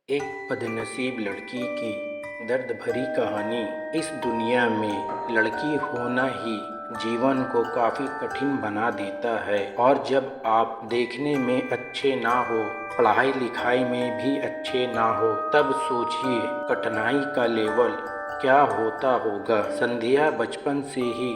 एक बदनसीब लड़की की दर्द भरी कहानी। इस दुनिया में लड़की होना ही जीवन को काफ़ी कठिन बना देता है। और जब आप देखने में अच्छे ना हो, पढ़ाई लिखाई में भी अच्छे ना हो, तब सोचिए कठिनाई का लेवल क्या होता होगा। संध्या बचपन से ही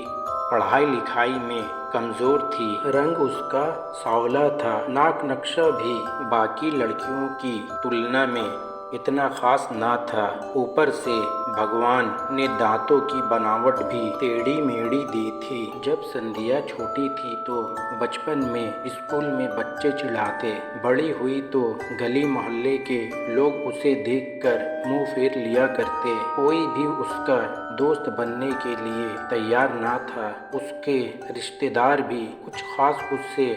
पढ़ाई लिखाई में कमज़ोर थी। रंग उसका सांवला था, नाक नक्शा भी बाकी लड़कियों की तुलना में इतना खास ना था। ऊपर से भगवान ने दांतों की बनावट भी टेढ़ी मेढ़ी दी थी। जब संध्या छोटी थी तो बचपन में स्कूल में बच्चे चिढ़ाते, बड़ी हुई तो गली मोहल्ले के लोग उसे देखकर मुंह फेर लिया करते। कोई भी उसका दोस्त बनने के लिए तैयार ना था। उसके रिश्तेदार भी कुछ खास उससे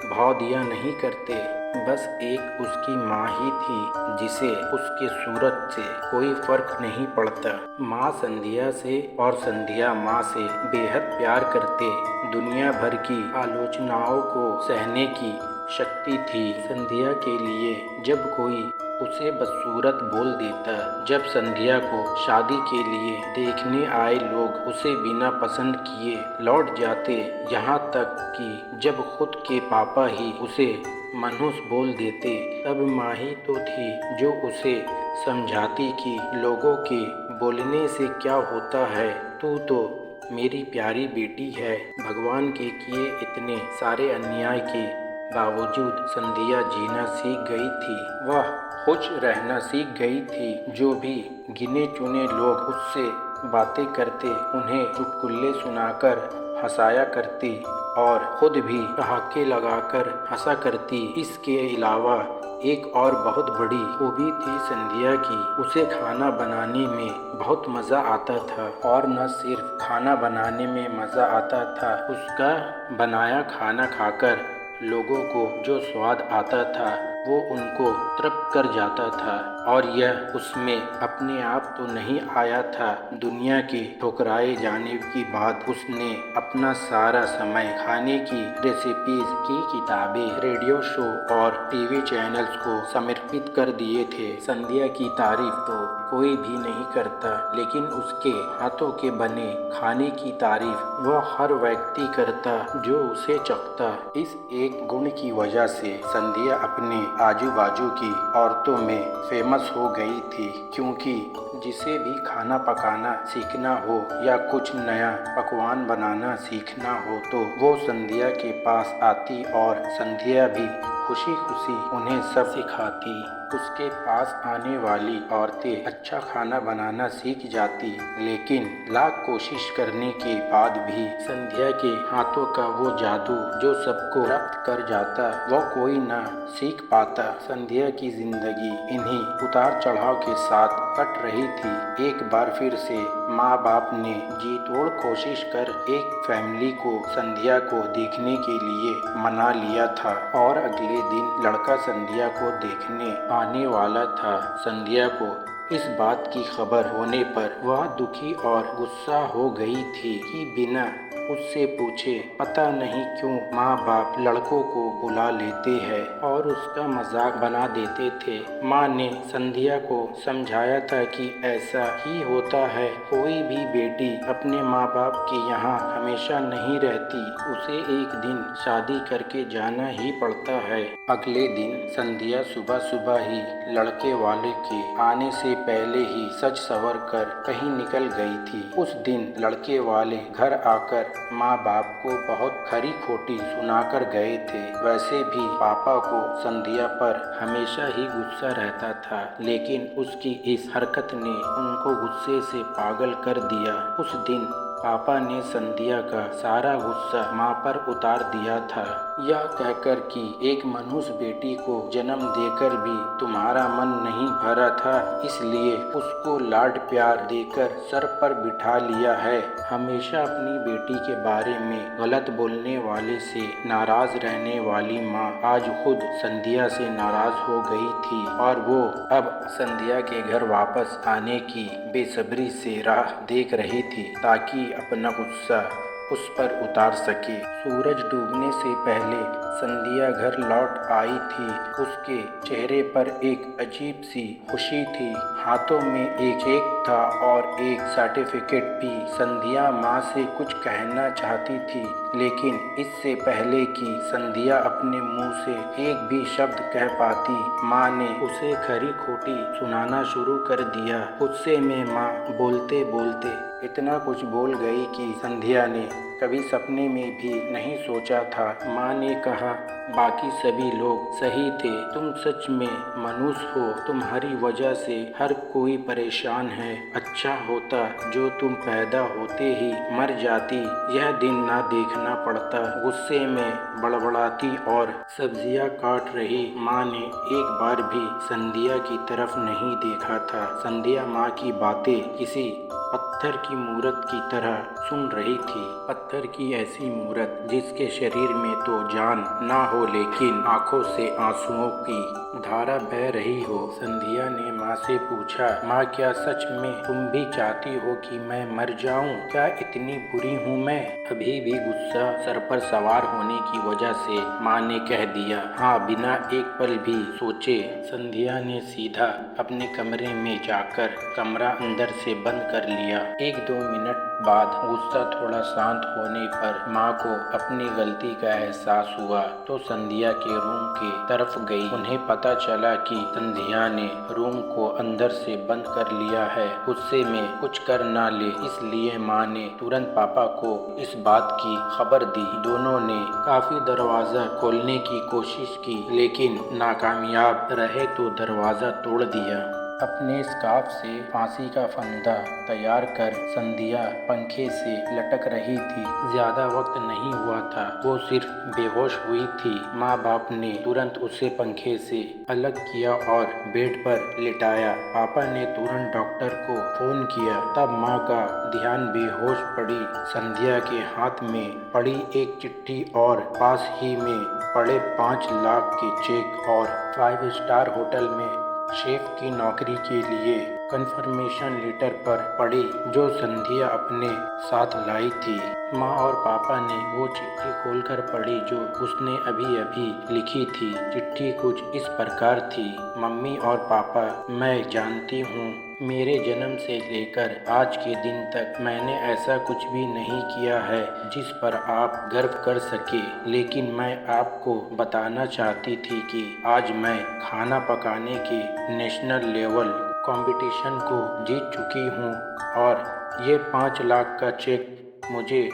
भाव दिया नहीं करते। बस एक उसकी माँ ही थी जिसे उसके सूरत से कोई फर्क नहीं पड़ता। माँ संध्या से और संध्या माँ से बेहद प्यार करते। दुनिया भर की आलोचनाओं को सहने की शक्ति थी संध्या के लिए। जब कोई उसे बदसूरत बोल देता, जब संध्या को शादी के लिए देखने आए लोग उसे बिना पसंद किए लौट जाते, यहाँ तक कि जब खुद के पापा ही उसे मनहूस बोल देते, तब माँ ही तो थी जो उसे समझाती कि लोगों के बोलने से क्या होता है, तू तो मेरी प्यारी बेटी है। भगवान के किए इतने सारे अन्याय के बावजूद संध्या जीना सीख गई थी। वह खुश रहना सीख गई थी। जो भी गिने चुने लोग उससे बातें करते, उन्हें चुटकुले सुनाकर हंसाया करती और खुद भी ठहाके लगाकर हंसा करती। इसके अलावा एक और बहुत बड़ी खूबी थी संध्या की, उसे खाना बनाने में बहुत मज़ा आता था। और न सिर्फ खाना बनाने में मज़ा आता था, उसका बनाया खाना खाकर लोगों को जो स्वाद आता था वो उनको तृप्त कर जाता था। और यह उसमें अपने आप तो नहीं आया था। दुनिया के ठुकराए जाने के बाद उसने अपना सारा समय खाने की रेसिपीज की किताबें, रेडियो शो और टीवी चैनल्स को समर्पित कर दिए थे। संध्या की तारीफ तो कोई भी नहीं करता, लेकिन उसके हाथों के बने खाने की तारीफ वह हर व्यक्ति करता जो उसे चखता। इस एक गुण की वजह से संध्या अपने आजू बाजू की औरतों में फेमस हो गई थी, क्योंकि जिसे भी खाना पकाना सीखना हो या कुछ नया पकवान बनाना सीखना हो तो वो संध्या के पास आती और संध्या भी खुशी खुशी उन्हें सब सिखाती। उसके पास आने वाली औरतें अच्छा खाना बनाना सीख जाती, लेकिन लाख कोशिश करने के बाद भी संध्या के हाथों का वो जादू जो सबको रब्त कर जाता, वो कोई ना सीख पाता। संध्या की जिंदगी इन्हीं उतार चढ़ाव के साथ कट रही थी। एक बार फिर से माँ बाप ने जी तोड़ कोशिश कर एक फैमिली को संध्या को देखने के लिए मना लिया था और अगले दिन लड़का संध्या को देखने आने वाला था। संध्या को इस बात की खबर होने पर वह दुखी और गुस्सा हो गई थी कि बिना उससे पूछे पता नहीं क्यों माँ बाप लड़कों को बुला लेते हैं और उसका मजाक बना देते थे। माँ ने संध्या को समझाया था कि ऐसा ही होता है, कोई भी बेटी अपने माँ बाप के यहाँ हमेशा नहीं रहती, उसे एक दिन शादी करके जाना ही पड़ता है। अगले दिन संध्या सुबह सुबह ही लड़के वाले के आने से पहले ही सज संवर कर कहीं निकल गई थी। उस दिन लड़के वाले घर आकर माँ बाप को बहुत खरी खोटी सुनाकर गए थे। वैसे भी पापा को संध्या पर हमेशा ही गुस्सा रहता था, लेकिन उसकी इस हरकत ने उनको गुस्से से पागल कर दिया। उस दिन पापा ने संध्या का सारा गुस्सा माँ पर उतार दिया था, यह कहकर कि एक मनहूस बेटी को जन्म देकर भी तुम्हारा मन नहीं भरा था, इसलिए उसको लाड प्यार देकर सर पर बिठा लिया है। हमेशा अपनी बेटी के बारे में गलत बोलने वाले से नाराज रहने वाली माँ आज खुद संध्या से नाराज हो गई थी और वो अब संध्या के घर वापस आने की बेसब्री से राह देख रही थी ताकि अपना गुस्सा उस पर उतार सके। सूरज डूबने से पहले संध्या घर लौट आई थी। उसके चेहरे पर एक अजीब सी खुशी थी। हाथों में एक चेक था और एक सर्टिफिकेट भी। संध्या माँ से कुछ कहना चाहती थी, लेकिन इससे पहले कि संध्या अपने मुंह से एक भी शब्द कह पाती, माँ ने उसे खरी खोटी सुनाना शुरू कर दिया। गुस्से में माँ बोलते बोलते इतना कुछ बोल गई कि संध्या ने कभी सपने में भी नहीं सोचा था। माँ ने कहा, बाकी सभी लोग सही थे, तुम सच में मनुष्य हो। तुम्हारी वजह से हर कोई परेशान है। अच्छा होता जो तुम पैदा होते ही मर जाती, यह दिन ना देखना पड़ता। गुस्से में बड़बड़ाती और सब्जियां काट रही माँ ने एक बार भी संध्या की तरफ नहीं देखा था। संध्या माँ की बातें किसी पत्थर की मूरत की तरह सुन रही थी। पत्थर की ऐसी मूरत जिसके शरीर में तो जान ना हो, लेकिन आंखों से आंसुओं की धारा बह रही हो। संध्या ने माँ से पूछा, माँ क्या सच में तुम भी चाहती हो कि मैं मर जाऊं? क्या इतनी बुरी हूँ मैं? अभी भी गुस्सा सर पर सवार होने की वजह से माँ ने कह दिया, हाँ। बिना एक पल भी सोचे संध्या ने सीधा अपने कमरे में जाकर कमरा अंदर से बंद कर लिया। 1-2 मिनट बाद गुस्सा थोड़ा शांत होने पर माँ को अपनी गलती का एहसास हुआ तो संध्या के रूम की तरफ गई। उन्हें पता चला कि संध्या ने रूम को अंदर से बंद कर लिया है, गुस्से में कुछ कर ना ले, इसलिए माँ ने तुरंत पापा को इस बात की खबर दी। दोनों ने काफी दरवाजा खोलने की कोशिश की, लेकिन नाकामयाब रहे तो दरवाजा तोड़ दिया। अपने स्कार्फ से फांसी का फंदा तैयार कर संध्या पंखे से लटक रही थी। ज्यादा वक्त नहीं हुआ था, वो सिर्फ बेहोश हुई थी। माँ बाप ने तुरंत उसे पंखे से अलग किया और बेड पर लिटाया। पापा ने तुरंत डॉक्टर को फोन किया। तब माँ का ध्यान बेहोश पड़ी संध्या के हाथ में पड़ी एक चिट्ठी और पास ही में पड़े 5 लाख के चेक और 5 स्टार होटल में शेफ की नौकरी के लिए कंफर्मेशन लेटर पर पड़ी, जो संध्या अपने साथ लाई थी। माँ और पापा ने वो चिट्ठी खोलकर पढ़ी जो उसने अभी अभी लिखी थी। चिट्ठी कुछ इस प्रकार थी, मम्मी और पापा, मैं जानती हूँ मेरे जन्म से लेकर आज के दिन तक मैंने ऐसा कुछ भी नहीं किया है जिस पर आप गर्व कर सके, लेकिन मैं आपको बताना चाहती थी कि आज मैं खाना पकाने के नेशनल लेवल कंपटीशन को जीत चुकी हूँ और ये 5 लाख का चेक मुझे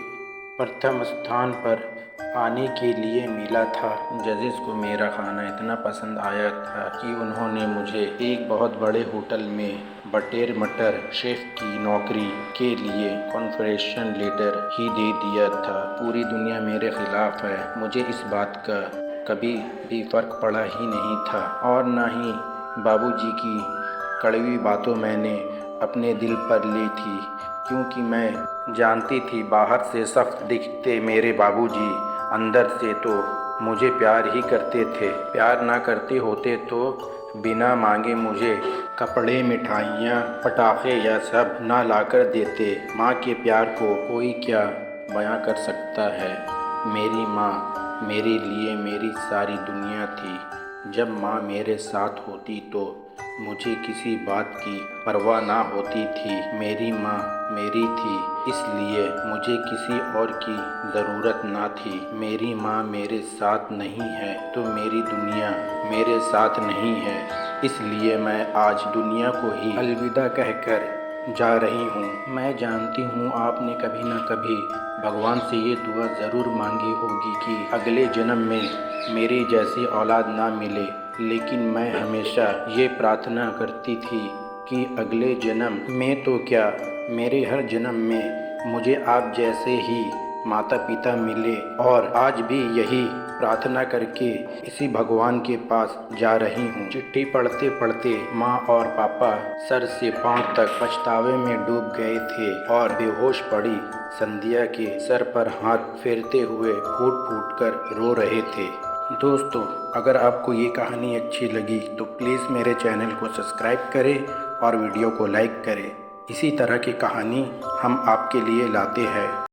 प्रथम स्थान पर आने के लिए मिला था। जजेस को मेरा खाना इतना पसंद आया था कि उन्होंने मुझे एक बहुत बड़े होटल में बटेर मटर शेफ की नौकरी के लिए कॉन्फ्रेंशन लेटर ही दे दिया था। पूरी दुनिया मेरे खिलाफ है, मुझे इस बात का कभी भी फर्क पड़ा ही नहीं था और ना ही बाबूजी की कड़वी बातों मैंने अपने दिल पर ली थी, क्योंकि मैं जानती थी बाहर से सख्त दिखते मेरे बाबूजी अंदर से तो मुझे प्यार ही करते थे। प्यार ना करते होते तो बिना मांगे मुझे कपड़े, मिठाइयाँ, पटाखे या सब ना लाकर देते। माँ के प्यार को कोई क्या बयां कर सकता है। मेरी माँ मेरे लिए मेरी सारी दुनिया थी। जब माँ मेरे साथ होती तो मुझे किसी बात की परवाह ना होती थी। मेरी माँ मेरी थी, इसलिए मुझे किसी और की ज़रूरत ना थी। मेरी माँ मेरे साथ नहीं है तो मेरी दुनिया मेरे साथ नहीं है, इसलिए मैं आज दुनिया को ही अलविदा कहकर जा रही हूँ। मैं जानती हूँ आपने कभी न कभी भगवान से ये दुआ ज़रूर मांगी होगी कि अगले जन्म में मेरी जैसी औलाद ना मिले, लेकिन मैं हमेशा ये प्रार्थना करती थी कि अगले जन्म में तो क्या, मेरे हर जन्म में मुझे आप जैसे ही माता पिता मिले। और आज भी यही प्रार्थना करके इसी भगवान के पास जा रही हूँ। चिट्ठी पढ़ते पढ़ते माँ और पापा सर से पांव तक पछतावे में डूब गए थे और बेहोश पड़ी संध्या के सर पर हाथ फेरते हुए फूट फूट कर रो रहे थे। दोस्तों, अगर आपको ये कहानी अच्छी लगी तो प्लीज़ मेरे चैनल को सब्सक्राइब करें और वीडियो को लाइक करें। इसी तरह की कहानी हम आपके लिए लाते हैं।